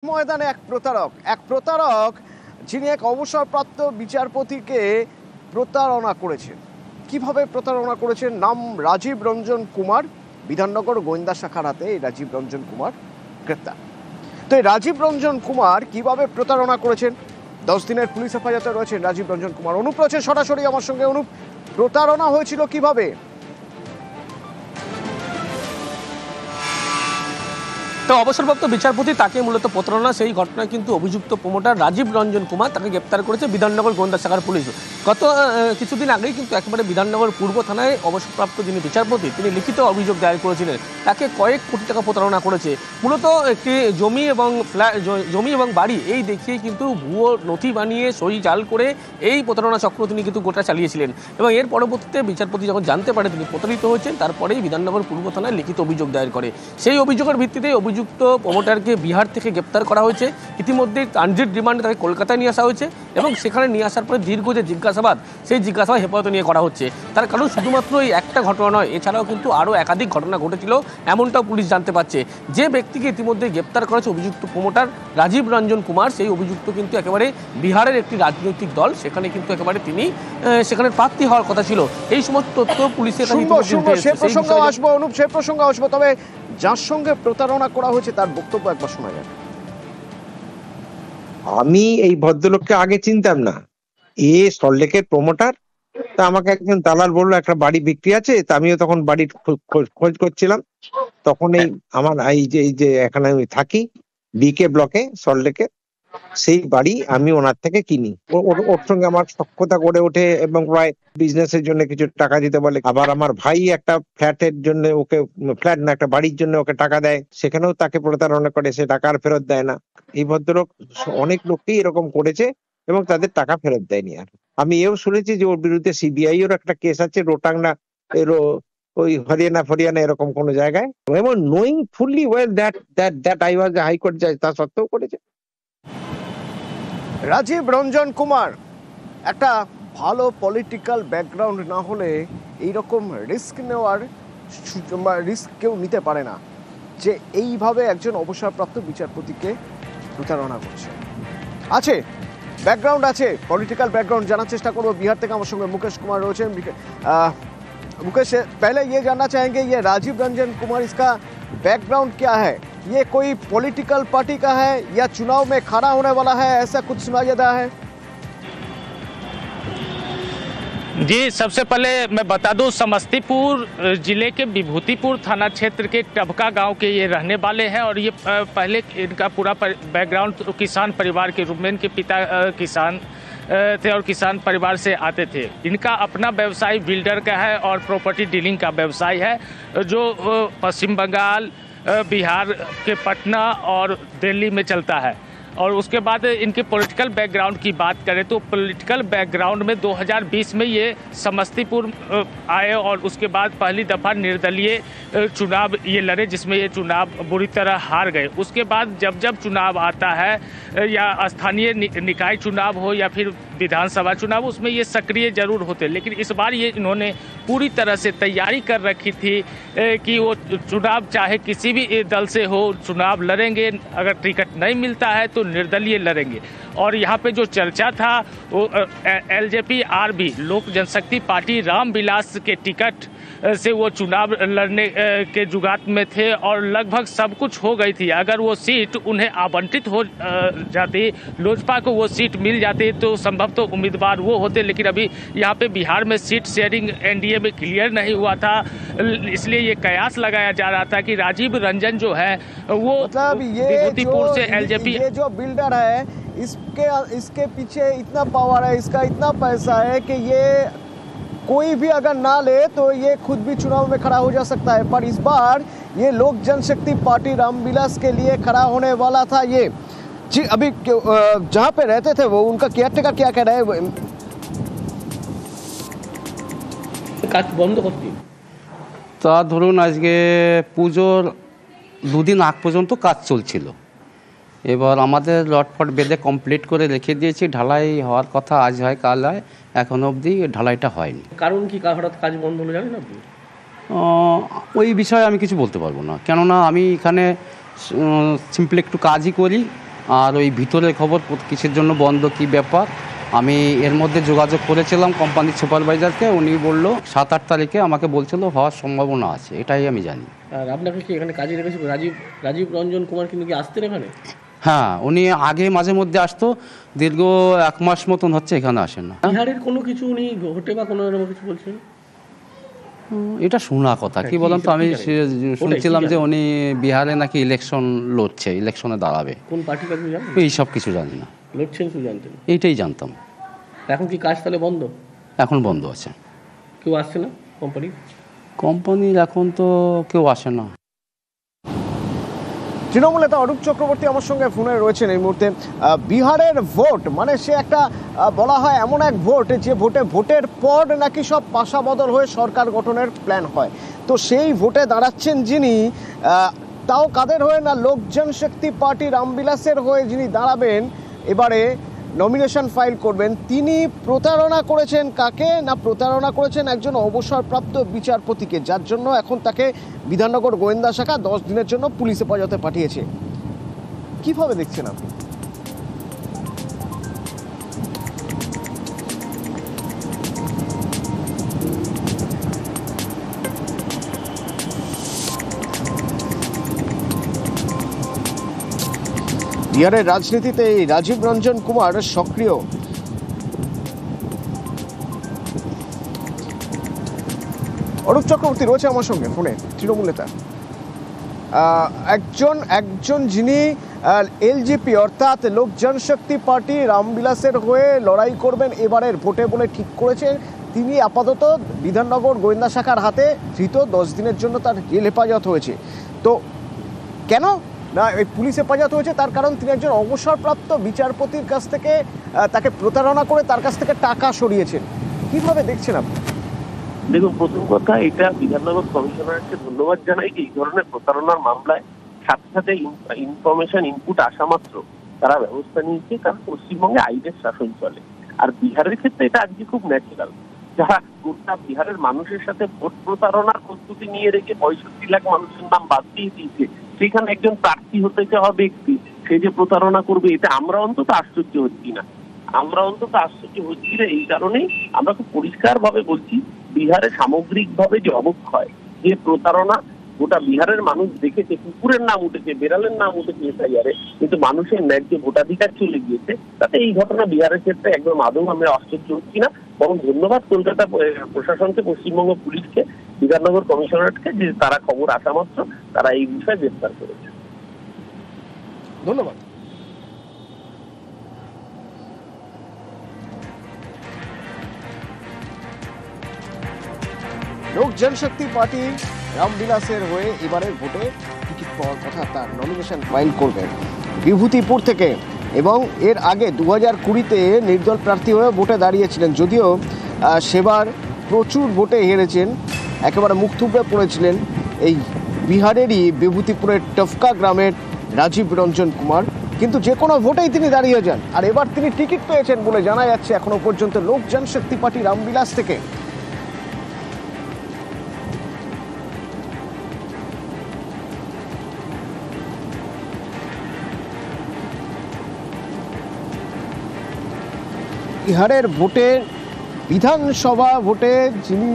ময়দানে এক প্রতারক যিনি এক অবসরপ্রাপ্ত বিচারপতিকে প্রতারণা করেছেন। কিভাবে প্রতারণা করেছেন? নাম রাজীব রঞ্জন কুমার। বিধাননগর গোয়েন্দা শাখার হাতে এই রাজীব রঞ্জন কুমার গ্রেপ্তার। তো এই রাজীব রঞ্জন কুমার কিভাবে প্রতারণা করেছেন, 10 দিনের পুলিশ হেফাজতে রয়েছেন রাজীব রঞ্জন কুমার। অনুপ রয়েছেন সরাসরি আমার সঙ্গে। অনুপ, প্রতারণা হয়েছিল কিভাবে? তো অবসরপ্রাপ্ত বিচারপতি তাকে মূলত প্রতারণা, সেই ঘটনায় কিন্তু অভিযুক্ত প্রমোটার রাজীব রঞ্জন কুমার তাকে গ্রেপ্তার করেছে বিধাননগর গোয়েন্দা শাখার পুলিশ। গত কিছুদিন আগেই কিন্তু একেবারে বিধাননগর পূর্ব থানায় অবসরপ্রাপ্ত যিনি বিচারপতি তিনি লিখিত অভিযোগ দায়ের করেছিলেন। তাকে কয়েক কোটি টাকা প্রতারণা করেছে। মূলত একটি জমি এবং বাড়ি এই দেখিয়ে কিন্তু ভুয়ো নথি বানিয়ে সই জাল করে এই প্রতারণা চক্র তিনি কিন্তু গোটা চালিয়েছিলেন। এবং এর পরবর্তীতে বিচারপতি যখন জানতে পারে তিনি প্রতারিত হয়েছেন, তারপরেই বিধাননগর পূর্ব থানায় লিখিত অভিযোগ দায়ের করে। সেই অভিযোগের ভিত্তিতে অভিযুক্ত প্রমোটারকে বিহার থেকে গ্রেপ্তার করা হয়েছে। ইতিমধ্যে ট্রানজিট রিমান্ডে তাকে কলকাতায় নিয়ে আসা হয়েছে এবং সেখানে নিয়ে আসার পরে দীর্ঘ যে জিজ্ঞাসাবাদ, সেই জিজ্ঞাসাবাদ হেফাজতে নিয়ে করা হচ্ছে। তার কারণ শুধুমাত্র এই একটা ঘটনা নয়, এছাড়াও কিন্তু আরও একাধিক ঘটনা ঘটেছিল, এমনটাও পুলিশ জানতে পারছে। যে ব্যক্তিকে ইতিমধ্যে গ্রেপ্তার করেছে অভিযুক্ত প্রমোটার রাজীব রঞ্জন কুমার, সেই অভিযুক্ত কিন্তু একেবারে বিহারের একটি রাজনৈতিক দল, সেখানে কিন্তু একেবারে তিনি সেখানে প্রার্থী হওয়ার কথা ছিল। এই সমস্ত তথ্য পুলিশের প্রসঙ্গ আসবো, তবে যার সঙ্গে প্রতারণা করা হয়েছে তার বক্তব্য একবার শোনা যাবে। আমি এই ভদ্রলোককে আগে চিনতাম না, সল্টলেকের প্রমোটার। তা আমাকে একজন দালাল বললো একটা বাড়ি বিক্রি আছে, তা আমিও তখন বাড়ির খোঁজ করছিলাম। তখন এই আমার এই যে এখানে আমি থাকি বিকে ব্লকে সল্টলেকে, সেই বাড়ি আমি ওনার থেকে কিনি। ওর সঙ্গে আমার সখ্যতা গড়ে ওঠে এবং প্রায় বিজনেসের জন্য কিছু টাকা দিতে বলে। আবার আমার ভাই একটা ফ্ল্যাটের জন্য ওকে, ফ্ল্যাট না একটা বাড়ির জন্য ওকে টাকা দেয়, সেখানেও তাকে প্রতারণা করে, সে টাকা আর ফেরত দেয় না। এই ভদ্রলোক অনেক লোককেই এরকম করেছে এবং তাদের টাকা ফেরত দেয়নি। আর আমি এও শুনেছি যে ওর বিরুদ্ধে সিবিআই এর একটা কেস আছে রোটাং না ওই হরিয়ানা এরকম কোন জায়গায়, এবং knowing fully well that I was A high court জাজ, তা সত্ত্বেও করেছে। রাজীব রঞ্জন কুমার একটা ভালো পলিটিক্যাল ব্যাকগ্রাউন্ড না হলে এইরকম রিস্ক কেউ নিতে পারে না, যে এইভাবে একজন অবসরপ্রাপ্ত বিচারপতিকে প্রতারণা করছে। আছে ব্যাকগ্রাউন্ড, আছে পলিটিক্যাল ব্যাকগ্রাউন্ড, জানার চেষ্টা করবো। বিহার থেকে আমার সঙ্গে মুকেশ কুমার রয়েছেন। मुकेश, पहले ये जानना चाहेंगे ये राजीव रंजन कुमार, इसका बैकग्राउंड क्या है? ये कोई पॉलिटिकल पार्टी का है या चुनाव में खड़ा होने वाला है, ऐसा कुछ सुना जाता है? जी, सबसे पहले मैं बता दूं, समस्तीपुर जिले के विभूतिपुर थाना क्षेत्र के टबका गांव के ये रहने वाले हैं और ये पहले इनका पूरा बैकग्राउंड किसान परिवार के रूप में, इनके पिता किसान थे और किसान परिवार से आते थे। इनका अपना व्यवसाय बिल्डर का है और प्रॉपर्टी डीलिंग का व्यवसाय है, जो पश्चिम बंगाल, बिहार के पटना और दिल्ली में चलता है। और उसके बाद इनके पॉलिटिकल बैकग्राउंड की बात करें तो पॉलिटिकल बैकग्राउंड में 2020 में ये समस्तीपुर आए और उसके बाद पहली दफ़ा निर्दलीय चुनाव ये लड़े, जिसमें ये चुनाव बुरी तरह हार गए। उसके बाद जब चुनाव आता है, या स्थानीय निकाय चुनाव हो या फिर विधानसभा चुनाव, उसमें ये सक्रिय जरूर होते, लेकिन इस बार ये इन्होंने पूरी तरह से तैयारी कर रखी थी कि वो चुनाव चाहे किसी भी दल से हो चुनाव लड़ेंगे, अगर टिकट नहीं मिलता है तो निर्दलीय लड़ेंगे। और यहाँ पे जो चर्चा था वो एलजेपी आरबी लोक जनशक्ति पार्टी रामविलास के टिकट से वो चुनाव लड़ने के जुगात में थे और लगभग सब कुछ हो गई थी। अगर वो सीट उन्हें आवंटित हो जाती, लोजपा को वो सीट मिल जाती, तो संभव तो उम्मीदवार वो होते। लेकिन अभी यहाँ पे बिहार में सीट शेयरिंग एनडीए में क्लियर नहीं हुआ था, इसलिए ये कयास लगाया जा रहा था कि राजीव रंजन जो है वो विभूतिपुर से एलजेपी, ये जो बिल्डर है इसके पीछे इतना पावर है, इसका इतना पैसा है कि ये कोई भी अगर ना ले तो ये खुद भी चुनाव में खड़ा हो जा सकता है। पर इस बार ये लोक जनशक्ति पार्टी रामविलास के लिए खड़ा होने वाला था। ये जी, अभी जहाँ पे रहते थे वो उनका केयरटेकर क्या कह रहा है? কাজ বন্ধ করতে তা ধরুন আজকে পুজোর দুদিন আগ পর্যন্ত কাজ চলছিল। এবার আমাদের লটফট বেঁধে কমপ্লিট করে রেখে দিয়েছি, ঢালাই হওয়ার কথা আজ হয় কাল হয়, এখনো অবধি ঢালাইটা হয়নি। কারণ কি হঠাৎ কাজ বন্ধ হলো জানেন আপনি? ওই বিষয়ে আমি কিছু বলতে পারবো না, কেননা আমি এখানে সিম্পলি একটু কাজই করি, আর ওই ভিতরের খবর কিসের জন্য বন্ধ, কি ব্যাপার। আমি এর মধ্যে যোগাযোগ করেছিলাম কোম্পানির সুপারভাইজারকে, উনি বলল 7-8 তারিখে আমাকে বলছিল হওয়ার সম্ভাবনা আছে, এটাই আমি জানি। আর আপনাকে কি এখানে কাজে রেখেছে রাজীব রঞ্জন কুমার, কিন্তু কি আসতেন এখানে? হ্যাঁ, উনি আগে মাঝে মধ্যে আসতো, দীর্ঘ 1 মাস মতন হচ্ছে এখানে আসেন না। বিহারের কোনো কিছু উনি ঘটে বা কোনো এরকম কিছু বলছেন? এটা শোনা কথা, কি বলেন তো, আমি শুনছিলাম যে উনি বিহারে নাকি ইলেকশন লড়ছে, ইলেকশনে দাঁড়াবে। কোন পার্টি কাজ জানেন? এই সব কিছু জানি না। লড়ছেন শুধু জানতেন? এইটাই জানতাম। এখন কি কাজ তাহলে বন্ধ? এখন বন্ধ আছে। কেউ আসছে না কোম্পানির? এখন তো কেউ আসে না। তৃণমূল নেতা অরূপ চক্রবর্তী আমার সঙ্গে ফোনে রয়েছেন এই মুহূর্তে। বিহারের ভোট মানে সে একটা বলা হয় এমন এক ভোট যে ভোটের পর নাকি সব পাশা বদল হয়ে সরকার গঠনের প্ল্যান হয়। তো সেই ভোটে দাঁড়াচ্ছেন যিনি, তাও কাদের হয়ে না, লোক জনশক্তি পার্টি রামবিলাসের হয়ে যিনি দাঁড়াবেন, এবারে নমিনেশন ফাইল করবেন, তিনি প্রতারণা করেছেন কাকে না, প্রতারণা করেছেন একজন অবসরপ্রাপ্ত বিচারপতিকে, যার জন্য এখন তাকে বিধাননগর গোয়েন্দা শাখা 10 দিনের জন্য পুলিশ হেফাজতে পাঠিয়েছে। কিভাবে দেখছেন আপনি? বিহারের রাজনীতিতে এই রাজীব রঞ্জন কুমার সক্রিয়। অরূপ চক্রবর্তী রয়েছে আমার সঙ্গে ফোনে, তৃণমূল নেতা, একজন যিনি এলজেপি অর্থাৎ লোক জনশক্তি পার্টি রামবিলাসের হয়ে লড়াই করবেন এবারের ভোটে বলে ঠিক করেছে। তিনি আপাতত বিধাননগর গোয়েন্দা শাখার হাতে ধৃত, 10 দিনের জন্য তার জেল হেফাজত হয়েছে। তো কেন না এই পুলিশ হেফাজত হয়েছে? তার কারণ তিনি একজন অবসরপ্রাপ্ত বিচারপতির কাছ থেকে তাকে প্রতারণা করে তার কাছ থেকে টাকা সরিয়েছেন। কিভাবে দেখছেন আপনি? দেখুন, প্রথম কথা, এটা বিধাননগর কমিশনারকে ধন্যবাদ জানাই যে এই ধরনের প্রতারণার মামলায় সাথে সাথে ইনফরমেশন ইনপুট আসা মাত্র তারা ব্যবস্থা নিয়েছে, কারণ পশ্চিমবঙ্গে আইনের শাসন চলে। আর বিহারের ক্ষেত্রে এটা আজকে খুব ন্যাচারাল। যারা গোটা বিহারের মানুষের সাথে ভোট প্রতারণার প্রস্তুতি নিয়ে রেখে 65 লাখ মানুষের নাম বাদ দিয়ে দিয়েছে, সেখানে একজন প্রার্থী হতে যাওয়া ব্যক্তি সে যে প্রতারণা করবে, এটা আমরা অন্তত আশ্চর্য হচ্ছি না। এই কারণেই আমরা খুব পরিষ্কার ভাবে বলছি, বিহারে সামগ্রিকভাবে যে অবক্ষয়, যে প্রতারণা গোটা বিহারের মানুষ দেখেছে, কুকুরের নাম উঠেছে, বেড়ালের নাম উঠেছে এসআইআরে, কিন্তু মানুষের ন্যায্য ভোটাধিকার চলে গিয়েছে, তাতে এই ঘটনা বিহারের ক্ষেত্রে একদম আদৌ আমরা আশ্চর্য হচ্ছি না। বরং ধন্যবাদ কলকাতা প্রশাসনকে, পশ্চিমবঙ্গ পুলিশকে, বিধাননগর কমিশনারেটকে যে তারা খবর আসা মাত্র তারা এই বিষয়ে গ্রেফতার করেছে। ধন্যবাদ। লোক জনশক্তি পার্টি রামবিলাসের হয়ে এবারের ভোটে টিকিট পাওয়ার কথা, তার নমিনেশন ফাইল করবেন বিভূতিপুর থেকে। এবং এর আগে 2020-তে নির্দল প্রার্থী হয়ে ভোটে দাঁড়িয়েছিলেন, যদিও সেবার প্রচুর ভোটে হেরেছেন, একেবারে মুখ থুবড়ে পড়েছিলেন এই বিহারেরই বিভূতিপুরের টফকা গ্রামের রাজীব রঞ্জন কুমার। কিন্তু যে কোনো ভোটেই তিনি দাঁড়িয়ে যান, আর এবার তিনি টিকিট পেয়েছেন বলে জানা যাচ্ছে এখনো পর্যন্ত লোক জনশক্তি পার্টি রামবিলাস থেকে। বিহারের ভোটে, বিধানসভা ভোটে যিনি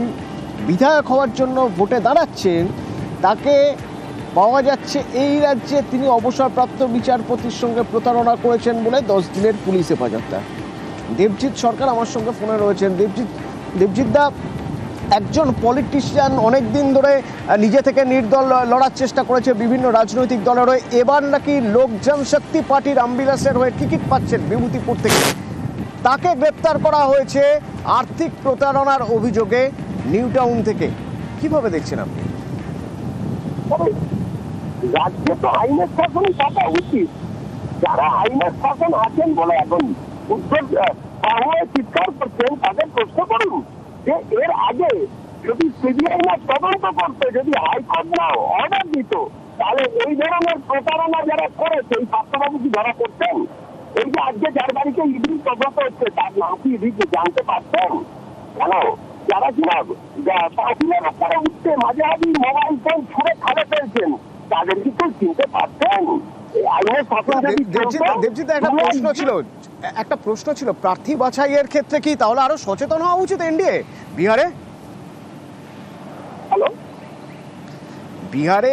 বিধায়ক হওয়ার জন্য ভোটে দাঁড়াচ্ছেন, তাকে পাওয়া যাচ্ছে এই রাজ্যে তিনি অবসরপ্রাপ্ত বিচারপতির সঙ্গে প্রতারণা করেছেন বলে 10 দিনের পুলিশ হেফাজতটা। দেবজিৎ সরকার আমার সঙ্গে ফোনে রয়েছেন। দেবজিৎ দা, একজন পলিটিশিয়ান অনেক দিন ধরে নিজে থেকে নির্দল লড়ার চেষ্টা করেছে বিভিন্ন রাজনৈতিক দলের হয়ে, এবার নাকি লোক জনশক্তি পার্টি রামবিলাসের হয়ে টিকিট পাচ্ছেন বিভূতিপুর থেকে। তাকে গ্রেপ্তার করা হয়েছে আর্থিক প্রতারণার অভিযোগে নিউ টাউন থেকে। কিভাবে দেখছেন আপনি? রাজ্যে তো আইনের শাসন থাকা উচিত। যারা আইনের শাসন আছেন বলে এখন উদ্যোগ চিৎকার করছেন, তাদের প্রশ্ন করুন যে এর আগে যদি সিবিআই না তদন্ত করতে, যদি হাইকোর্ট না অর্ডার দিত, তাহলে এই ধরনের প্রতারণা যারা করে সেই পার্থবাবু কি ধরা করতেন? এই যে আজকে যার বাড়িতে ইডি তদন্ত হচ্ছে তার নাম কি ইডি জানতে পারতেন? কেন যারা কিনা পাঁচিলের উপরে উঠতে মাঝে মাঝে মোবাইল ফোন ছুঁড়ে খালে ফেলছেন, তাদের কি কেউ চিনতে পারতেন? এই আইনের শাসন যদি দেবজিৎ, একটা প্রশ্ন ছিল প্রার্থী বাছাইয়ের ক্ষেত্রে কি তাহলে আরো সচেতন হওয়া উচিত এনডিএ বিহারে? হ্যালো, বিহারে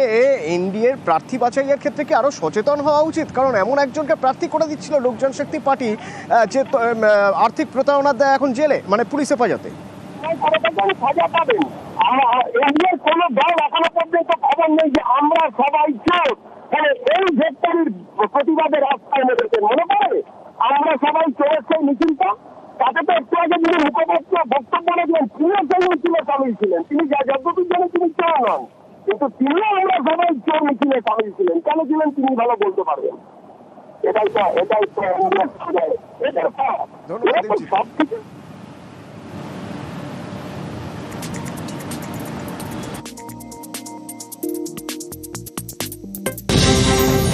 এনডিএর প্রার্থী বাছাইয়ের ক্ষেত্রে কি আরো সচেতন হওয়া উচিত? কারণ এমন একজনকে প্রার্থী করে দিচ্ছিল লোক জনশক্তি পার্টি, যে আর্থিক প্রতারণার দেয় এখন জেলে, মানে পুলিশ হেফাজতে। সাজা পাবেন। এনডিএর কোন দল এখনো পর্যন্ত খবর নেই যে আমরা সবাই চোর, মানে এই গ্রেপ্তারির প্রতিবাদে রাস্তায় নেমেছে। মনে পড়ে আমরা সবাই চোরের সেই মিছিলটা, তাতে তো একটু আগে যিনি মুখপাত্র বক্তব্য রাখলেন তিনিও সেই মিছিলে সামিল ছিলেন। তিনি যতদূর জানেন তিনি চোর নন, কিন্তু তিনিও আমরা সবাই চোর মিছিলে সামিল ছিলেন। কেন ছিলেন তিনি ভালো বলতে পারবেন। এটাই তো ধন্যবাদ। সব থেকে